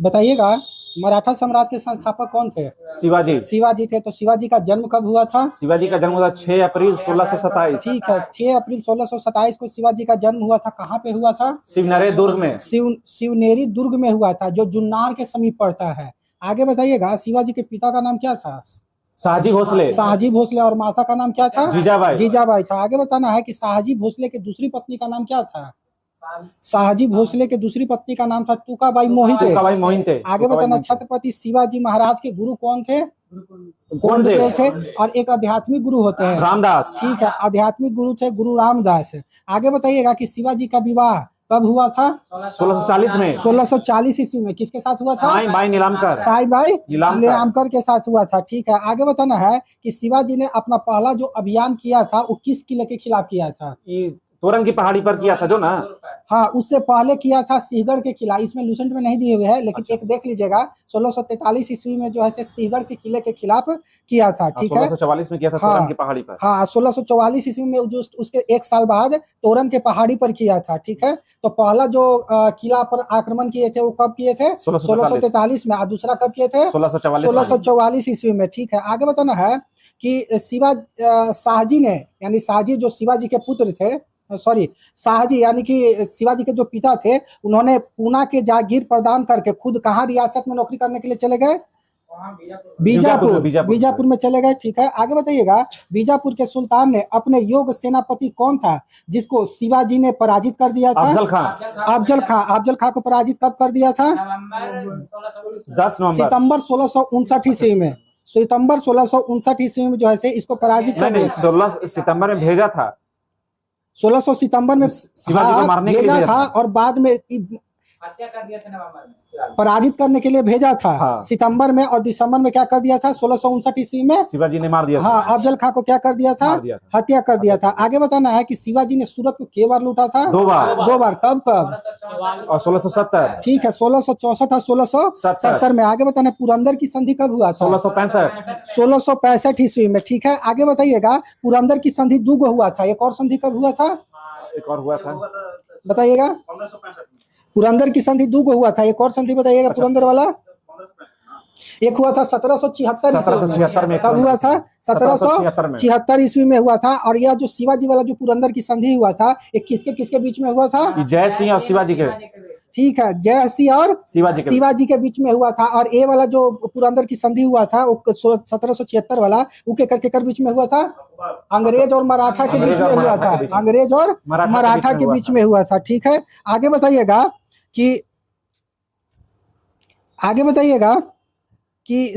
बताइएगा, मराठा साम्राज्य के संस्थापक कौन थे? शिवाजी। शिवाजी थे। तो शिवाजी का जन्म कब हुआ था? शिवाजी का जन्म हुआ 6 अप्रैल 1627। ठीक है, 6 अप्रैल 1627 को शिवाजी का जन्म हुआ था। कहाँ पे हुआ था? शिवनेरी दुर्ग में। शिवनेरी दुर्ग में हुआ था, जो जुन्नार के समीप पड़ता है। आगे बताइएगा, शिवाजी के पिता का नाम क्या था? शाहजी भोसले। शाहजी भोसले। और माता का नाम क्या था? जीजाबाई। जीजाबाई था। आगे बताना है कि शाहजी भोसले के दूसरी पत्नी का नाम क्या था? शाहजी भोसले के दूसरी पत्नी का नाम था तुकाबाई मोहिते। तुकाबाई मोहिते। आगे बताना, छत्रपति शिवाजी महाराज के गुरु कौन थे? कौन थे? और एक आध्यात्मिक गुरु होते हैं रामदास। ठीक है, आध्यात्मिक गुरु थे गुरु रामदास। आगे बताइएगा कि शिवाजी का विवाह कब हुआ था? 1640 में। 1640 ईस्वी में। किसके साथ हुआ था? साईबाई नीलामकर। साईबाई नीलामकर के साथ हुआ था। ठीक है, आगे बताना है कि शिवाजी ने अपना पहला जो अभियान किया था वो किस किले के खिलाफ किया था? तोरन की पहाड़ी पर किया था जो ना। हाँ, उससे पहले किया था सिंहगढ़ के किला। इसमें लूसेंट में नहीं दिए हुए हैं, लेकिन एक देख लीजिएगा, 1643 ईस्वी में जो है सिंहगढ़ के किले के खिलाफ किया था। ठीक है, 1644 में किया था तोरन की पहाड़ी पर। हाँ, 1644 ईस्वी में जो उसके एक साल बाद तोरन के पहाड़ी पर किया था। ठीक है, तो पहला जो किला पर आक्रमण किए थे वो कब किए थे? 1643 में। और दूसरा कब किए थे? 1644 ईस्वी में। ठीक है, आगे बताना है कि शाहजी ने, यानी शाहजी जो शिवाजी के पुत्र थे, सॉरी, शाहजी यानी कि शिवाजी के जो पिता थे, उन्होंने पूना के जागीर प्रदान करके खुद कहाँ रियासत में नौकरी करने के लिए चले गए? बीजापुर में चले गए। ठीक है, आगे बताइएगा, बीजापुर के सुल्तान ने अपने योग्य सेनापति कौन था जिसको शिवाजी ने पराजित कर दिया था? अफजल खां को पराजित कब कर दिया था? 10 सितंबर 1659 ईस्वी में। सितंबर 1659 ईस्वी में जो है इसको पराजित कर दिया। 16 सितंबर में भेजा था। 1600 सितंबर में शिवाजी को मारने के लिए भेजा था और बाद में हत्या कर दिया था नवंबर में। पराजित करने के लिए भेजा था। हाँ। सितंबर में और दिसंबर में क्या कर दिया था? 1659 ईस्वी में शिवाजी ने मार दिया था। हाँ, अफजल खां को क्या कर दिया था? हत्या कर दिया था। आगे बताना है कि शिवाजी ने सूरत को कितनी बार लूटा था? 2 बार। 2 बार। कब? और 1670। ठीक है, 1664 और 1670 में। आगे बताना, पुरंदर की संधि कब हुआ? 1665 ईस्वी में। ठीक है, आगे बताइएगा, पुरंदर की संधि 2 गो हुआ था। एक और संधि कब हुआ था? एक और हुआ था, बताइएगा। पुरंदर की संधि 2 गो हुआ था। एक और संधि बताइएगा। पुरंदर वाला एक हुआ था 1776 में। कब हुआ था? 1776 ईस्वी में हुआ था। और यह जो शिवाजी वाला जो पुरंदर की संधि हुआ था, ये किसके किसके बीच में हुआ था? जय सिंह और शिवाजी के। ठीक है, जय सिंह और शिवाजी के बीच में हुआ था। और ये वाला जो पुरंदर की संधि हुआ था वो 1776 वाला, वो केकर बीच में हुआ था? अंग्रेज और मराठा के बीच में हुआ था। अंग्रेज और मराठा के बीच में हुआ था। ठीक है, आगे बताइएगा कि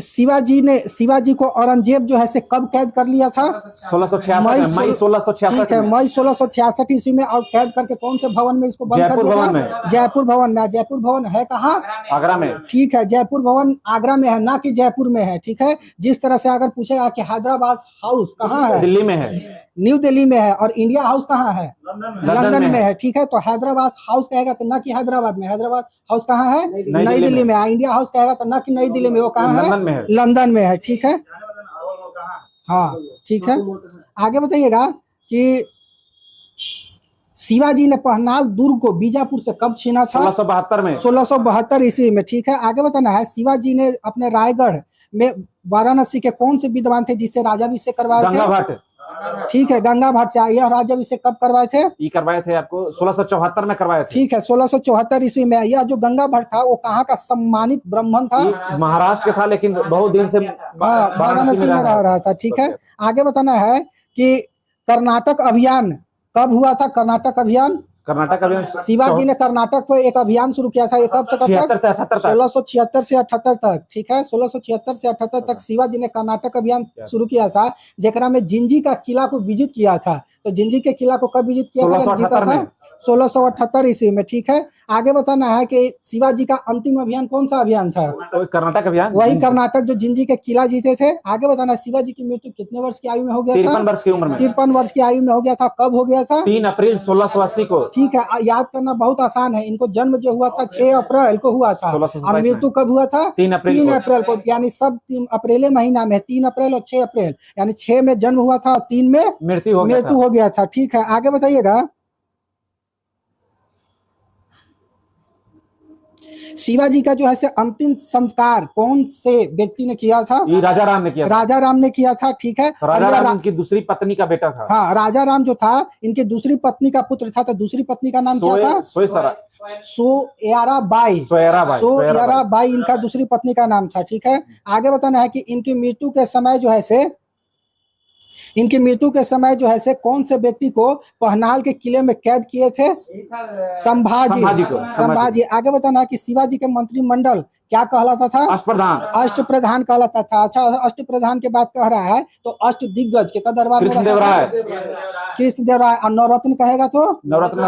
शिवाजी को औरंगजेब जो है कब कैद कर लिया था? 1666 मई 1666 में। मई 1666 ईस्वी में। और कैद करके कौन से भवन में इसको बंद कर दिया था? जयपुर भवन में। जयपुर भवन है कहाँ? आगरा में। ठीक है, जयपुर भवन आगरा में है, ना कि जयपुर में है। ठीक है, जिस तरह से अगर पूछेगा कि हैदराबाद हाउस कहाँ है? दिल्ली में है। न्यू दिल्ली में है। और इंडिया हाउस कहाँ है? लंदन में है। ठीक है, तो हैदराबाद हाउस कहेगा तो ना कि हैदराबाद में। हैदराबाद हाउस कहाँ है? नई दिल्ली में। इंडिया हाउस कहेगा तो ना कि नई दिल्ली में, वो कहाँ है? लंदन में है। ठीक है, हाँ, ठीक है, आगे बताइएगा कि शिवाजी ने पहनाल दुर्ग को बीजापुर से कब छीना था? 1672 में। 1672 ईस्वी में। ठीक है, आगे बताना है, शिवाजी ने अपने रायगढ़ में वाराणसी के कौन से विद्वान थे जिससे राजाभिषेक करवाए थे? ठीक है, गंगा भट्ट से। यह राजाभिषेक कब करवाए थे? ये करवाए थे आपको 1674 में करवाए थे। ठीक है, 1674 ईस्वी में। यह जो गंगा भट्ट था वो कहाँ का सम्मानित ब्राह्मण था? महाराष्ट्र का था, लेकिन बहुत दिन से वाराणसी में रह रहा था। ठीक है, आगे बताना है कि कर्नाटक अभियान कब हुआ था? कर्नाटक अभियान शिवाजी ने कर्नाटक पर एक अभियान शुरू किया था। कब से कब तक? 1676 से 78 तक। ठीक है, 1676 से 78 तक शिवाजी ने कर्नाटक अभियान शुरू किया था, जेकरा में जिंजी का किला को विजिट किया था। तो जिंजी के किला को कब विजिट किया था? 1678 ईस्वी में। ठीक है, आगे बताना है कि शिवाजी का अंतिम अभियान कौन सा अभियान था? कर्नाटक अभियान। वही कर्नाटक जो जिंजी के किला जीते थे। आगे बताना, शिवाजी की मृत्यु कितने वर्ष की आयु में हो गया था? 53 वर्ष की उम्र में। 53 वर्ष की आयु में हो गया था। कब हो गया था? 3 अप्रैल 1680 को। ठीक है, याद करना बहुत आसान है। इनको जन्म जो हुआ था 6 अप्रैल को हुआ था। और मृत्यु कब हुआ था? 3 अप्रैल को। यानी सब 3 अप्रैल महीना में, 3 अप्रैल और 6 अप्रैल, यानी 6 में जन्म हुआ था और 3 में मृत्यु हो गया था। ठीक है, आगे बताइएगा शिवाजी का जो है से अंतिम संस्कार कौन से व्यक्ति ने किया था? ये राजा राम ने किया था। राजा राम ने किया था, ठीक है। तो राजा राम इनकी दूसरी पत्नी का बेटा था। हाँ, राजा राम जो था इनके दूसरी पत्नी का पुत्र था। तो दूसरी पत्नी का नाम क्या था? सोयरा बाई इनका दूसरी पत्नी का नाम था, ठीक है। आगे बताना है कि इनकी मृत्यु के समय जो है से कौन से व्यक्ति को पहनाल के किले में कैद किए थे? संभाजी। आगे बताना है कि शिवाजी के मंत्रिमंडल क्या कहलाता था? अष्टप्रधान कहलाता था। अच्छा, अष्टप्रधान के बाद कह रहा है तो अष्ट दिग्गज के दरबार में कृष्णदेवराय। और नवरत्न कहेगा तो नवरत्न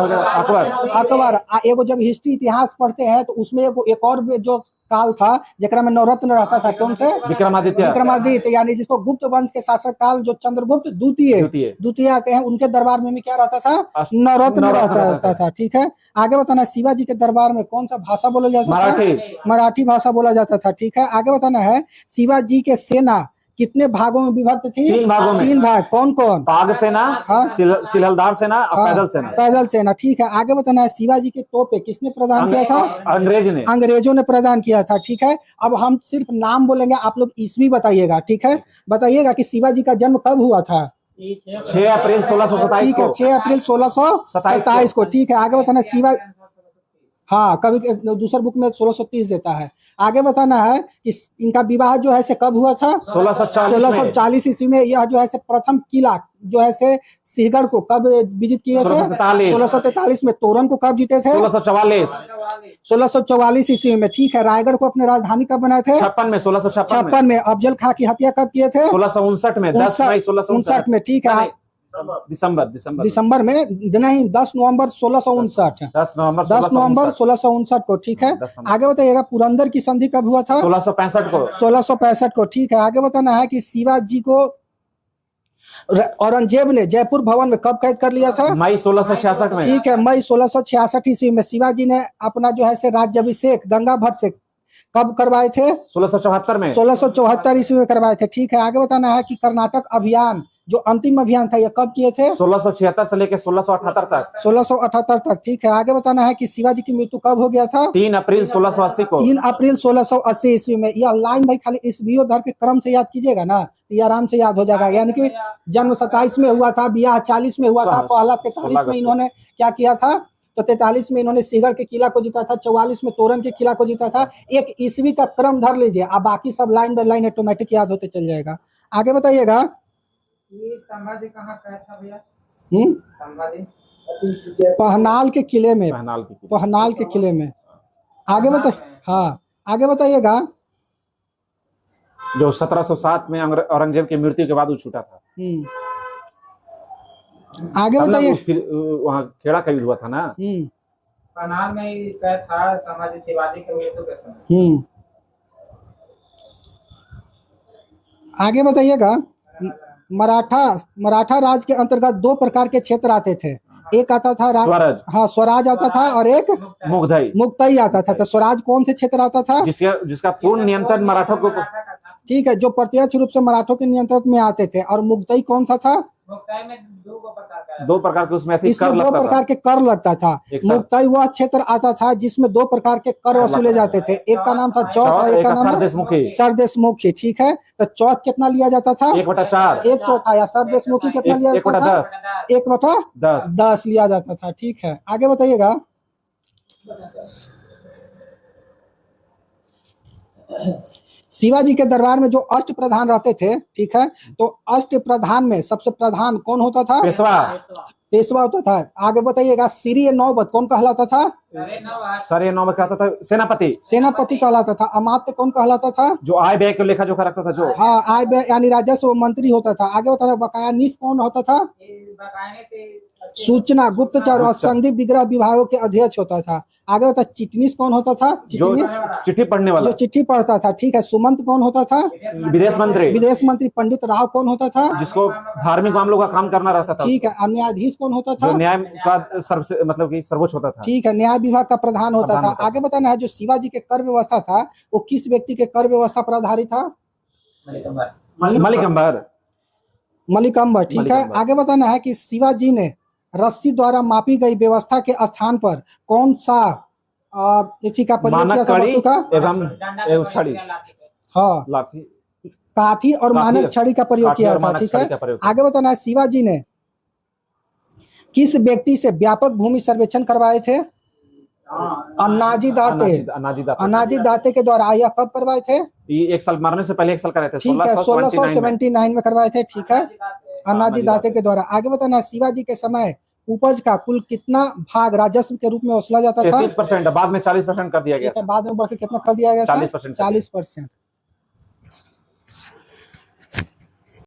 अकबर। एगो जब हिस्ट्री इतिहास पढ़ते हैं तो उसमें एक और जो काल था जेकरा में नवरत्न रहता था, कौन से? विक्रमादित्य, यानी जिसको गुप्त वंश के शासक काल जो चंद्रगुप्त द्वितीय आते हैं, उनके दरबार में क्या रहता था? नवरत्न रहता था, ठीक है। आगे बताना शिवाजी के दरबार में कौन सा भाषा बोला जाता था? मराठी भाषा बोला जाता था, ठीक है। आगे बताना है शिवाजी के सेना कितने भागों में विभक्त थी? 3 भागों में। 3 भाग। कौन कौन? पाग सेना, सिलहलदार सेना और पैदल सेना, ठीक है। आगे बताना है शिवाजी के तोपे किसने प्रदान किया था? अंग्रेजों ने प्रदान किया था, ठीक है। अब हम सिर्फ नाम बोलेंगे, आप लोग ईस्वी बताइएगा, ठीक है। बताइएगा कि शिवाजी का जन्म कब हुआ था? 6 अप्रैल 1627 को। 6 अप्रैल 1627 को, ठीक है। आगे बताना शिवाजी, हाँ, कभी दूसर बुक में 1630 देता है। आगे बताना है कि इनका विवाह जो है से कब हुआ था? 1640 ईस्वी में। यह जो है से प्रथम किला जो है से सिंहगढ़ को कब विजिट किए थे? 1643 में। तोरण को कब जीते थे? 1644 ईस्वी में, ठीक है। रायगढ़ को अपने राजधानी कब बनाए थे? 1656 में। अफजल खां की हत्या कब किए थे? 1659 में, 10 मई 1659 में, ठीक है। दिसंबर में नहीं, 10 नवंबर 1659। 10 नवंबर 1659 को, ठीक है। आगे बताइएगा पुरंदर की संधि कब हुआ था? 1665 को, ठीक है। आगे बताना है कि शिवाजी को औरंगजेब ने जयपुर भवन में कब कैद कर लिया था? मई 1666 में, ठीक है। मई 1666 ईस्वी में। शिवाजी ने अपना जो है से राज्याभिषेक गंगा भट्ट से कब करवाए थे? 1674 में। 1674 ईस्वी में करवाए थे, ठीक है। आगे बताना है कि कर्नाटक अभियान जो अंतिम अभियान था ये कब किए थे? 1676 से लेकर 1678 तक। 1678 तक, ठीक है। आगे बताना है कि शिवाजी की मृत्यु कब हो गया था? 3 अप्रैल 1680 को। 3 अप्रैल 1680 ईस्वी में। यह लाइन भाई खाली ईस्वी धर के क्रम से याद कीजिएगा ना, ये आराम से याद हो जाएगा। यानी कि जन्म 27 में हुआ था, ब्याह 40 में हुआ था, पहला 43 में इन्होंने क्या किया था? तो 43 में इन्होंने सिंहगढ़ के किला को जीता था, 44 में तोरण के किला को जीता था। एक ईस्वी का क्रम धर लीजिए, अब बाकी सब लाइन बाय लाइन ऑटोमेटिक याद होते चल जाएगा। आगे बताइएगा। ये संभाजी कहाँ का था भैया? संभाजी पहनाल के किले में। आगे बता, हाँ, आगे बताइएगा। जो 1707 में औरंगजेब की मृत्यु के बाद वो छूटा था। आगे बताइए। फिर वहाँ खेड़ा का युद्ध हुआ था ना, पहनाल में ही कैद था संभाजी शिवाजी की मृत्यु के समय। आगे बताइएगा। मराठा राज के अंतर्गत 2 प्रकार के क्षेत्र आते थे। एक आता था स्वराज, हाँ, स्वराज आता था, और एक मुगधई आता था। तो स्वराज कौन से क्षेत्र आता था? जिसका पूर्ण नियंत्रण मराठों को, ठीक है, जो प्रत्यक्ष रूप से मराठों के नियंत्रण में आते थे। और मुगधई कौन सा था? मुगधई में 2 प्रकार के उसमें 2 प्रकार के कर लगता था। मुगधई वह क्षेत्र आता था जिसमें 2 प्रकार के कर वसूले जाते थे। एक का नाम था चौथ और एक का नाम सरदेशमुखी, ठीक है। तो चौथ कितना लिया जाता था? 1/4, 1/4। या सरदेशमुखी कितना लिया जाता था? 1/10 लिया जाता था, ठीक है। आगे बताइएगा। शिवाजी के दरबार में जो अष्ट प्रधान रहते थे, ठीक है, तो अष्ट प्रधान में सबसे प्रधान कौन होता था? पेशवा होता था। आगे बताइएगा। सिरी नौबत कौन कहलाता था? सरे नौबत कहलाता था सेनापति कहलाता था। अमात्य कौन कहलाता था? जो आय व्यय को लेखा जोखा रखता था, जो हाँ, आय व्यय यानी राजस्व मंत्री होता था। आगे बताना बकायानीश कौन होता था? सूचना, गुप्तचर और संधि विग्रह विभागों के अध्यक्ष होता था। आगे बता चिटनीस कौन होता था? चिट्ठी पढ़ने वाला, जो चिट्ठी पढ़ता था, ठीक है। सुमंत कौन होता था? विदेश मंत्री। पंडित राव कौन होता था? जिसको धार्मिक मामलों का काम करना रहता था, ठीक है। न्यायाधीश कौन होता था? जो न्याय का मतलब कि सर्वोच्च होता था, ठीक है। न्याय विभाग का प्रधान होता था। आगे बताना है जो शिवाजी के कर व्यवस्था था वो किस व्यक्ति के कर व्यवस्था पर आधारित था? मलिकम्बर, ठीक है। आगे बताना है कि शिवाजी ने रस्सी द्वारा मापी गई व्यवस्था के स्थान पर कौन सा इसी का प्रयोग किया मानक था कड़ी वस्तु का। एवं छड़ी हाँ, लाठी काठी और काठी मानक छड़ी का प्रयोग काठी किया और था। मानक ठीक छड़ी है, का प्रयोग किया। आगे बताना है शिवाजी ने किस व्यक्ति से व्यापक भूमि सर्वेक्षण करवाए थे? अन्नाजी दाते। अन्नाजी दाते के द्वारा। यह कब करवाए थे? ये 1 साल मरने से पहले 1 साल कराए थे, ठीक है, 1679 में करवाए थे। ठीक है, अन्नाजी दाते के द्वारा। आगे बताना, शिवाजी के समय उपज का कुल कितना भाग राजस्व के रूप में वसूला जाता था? 33%, बाद में 40% कर दिया गया। बाद में बढ़ के कितना कर दिया गया था? 40% 40%।